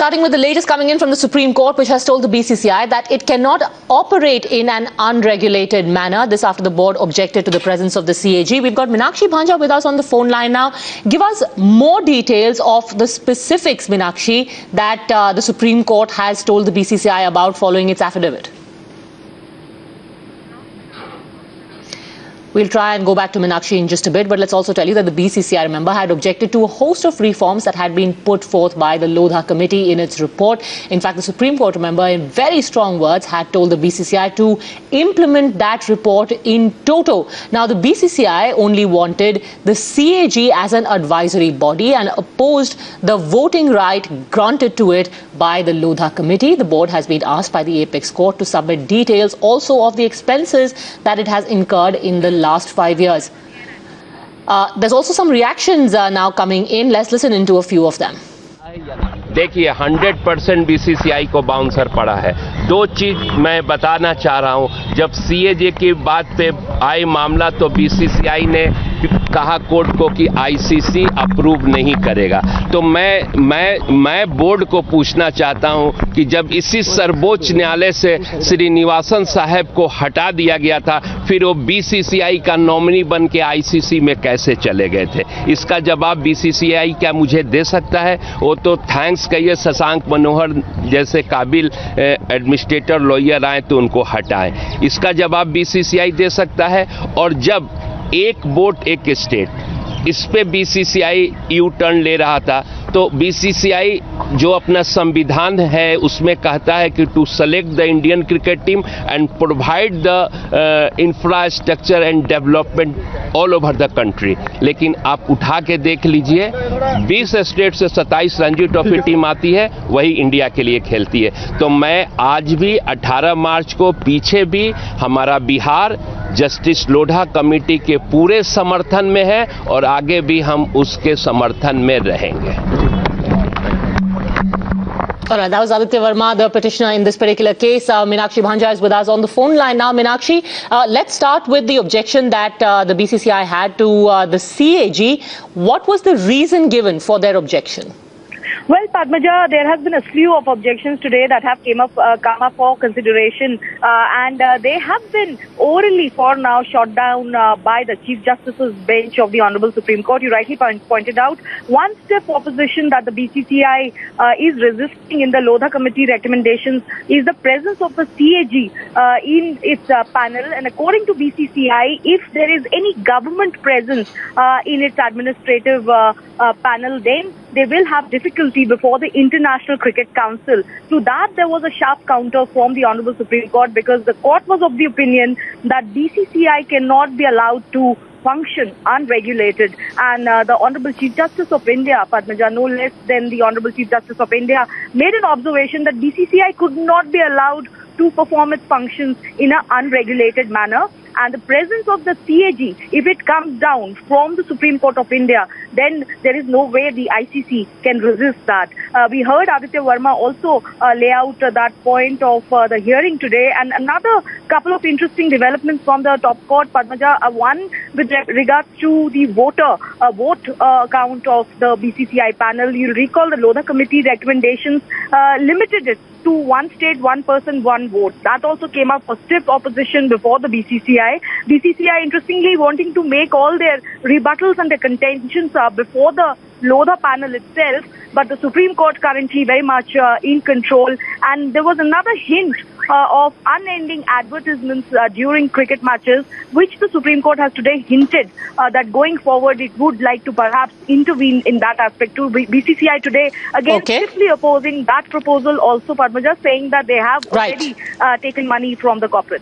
Starting with the latest coming in from the Supreme Court, which has told the BCCI that it cannot operate in an unregulated manner. This after the board objected to the presence of the CAG. We've got Meenakshi Bhanja with us on the phone line now. Give us more details of the specifics, Meenakshi, that the Supreme Court has told the BCCI about following its affidavit. We'll try and go back to Meenakshi in just a bit, but let's also tell you that the BCCI, remember, had objected to a host of reforms that had been put forth by the Lodha committee in its report. In fact, the Supreme Court, remember, in very strong words, had told the BCCI to implement that report in toto. Now, the BCCI only wanted the CAG as an advisory body and opposed the voting right granted to it by the Lodha committee. The board has been asked by the apex court to submit details also of the expenses that it has incurred in the last 5 years. There's also some reactions now coming in. Let's listen into a few of them. देखिए 100% BCCI को bouncer पड़ा है। दो चीज मैं बताना चाह रहा हूं। जब सीएजे की बात पे आए मामला तो बीसीसीआई ने कहा कोर्ट को कि आईसीसी अप्रूव नहीं करेगा। तो मैं बोर्ड को पूछना चाहता हूं कि जब इसी सर्वोच्च न्यायालय से श्रीनिवासन साहब को हटा दिया गया था, फिर वो बीसीसीआई का नॉमिनी बन के आईसीसी में कैसे चले गए थे? इसका जवाब बीसीसीआई क्या मुझे दे सकता है? वो तो थैंक्स कहिए शशांक मनोहर जैसे काबिल एडमिनिस्ट्रेटर लॉयर आए तो उनको हटाए। इसका जवाब बीसीसीआई दे सकता है। और जब एक वोट एक स्टेट, इस पे बीसीसीआई यू टर्न ले रहा था, तो बीसीसीआई जो अपना संविधान है उसमें कहता है कि to select the Indian cricket team and provide the infrastructure and development all over the country. लेकिन आप उठा के देख लीजिए, 20 स्टेट से 27 रणजी ट्रॉफी टीम आती है, वही इंडिया के लिए खेलती है। तो मैं आज भी 18 मार्च को पीछे भी हमारा बिहार जस्टिस लोढ़ा कमेटी के पूरे समर्थन में है और आगे भी हम उसके समर्थन में रहेंगे। All right, that was Aditya Verma, the petitioner in this particular case. Meenakshi Bhanja is with us on the phone line now. Meenakshi, let's start with the objection that the BCCI had to the CAG. What was the reason given for their objection? Well, Padmaja, there has been a slew of objections today that have come up for consideration, and they have been orally for now shot down by the Chief Justice's bench of the Honorable Supreme Court. You rightly pointed out one step opposition that the BCCI is resisting in the Lodha Committee recommendations is the presence of the CAG in its panel. And according to BCCI, if there is any government presence in its administrative panel, then they will have difficulty before the International Cricket Council. To that, there was a sharp counter from the Honorable Supreme Court because the court was of the opinion that BCCI cannot be allowed to function unregulated. And the Honorable Chief Justice of India, Padmaja, no less than the Honorable Chief Justice of India, made an observation that BCCI could not be allowed to perform its functions in an unregulated manner. And the presence of the CAG, if it comes down from the Supreme Court of India, then there is no way the ICC can resist that. We heard Aditya Verma also lay out that point of the hearing today. And another couple of interesting developments from the top court, Padmaja. One with regards to the vote count of the BCCI panel. You'll recall the Lodha Committee recommendations limited it to one state, one person, one vote. That also came up for stiff opposition before the BCCI. BCCI, interestingly, wanting to make all their rebuttals and their contentions before the Lodha panel itself, but the Supreme Court currently very much in control. And there was another hint of unending advertisements during cricket matches, which the Supreme Court has today hinted that going forward it would like to perhaps intervene in that aspect too. BCCI today again stiffly opposing that proposal also, Padmaja, saying that they have already taken money from the corporates.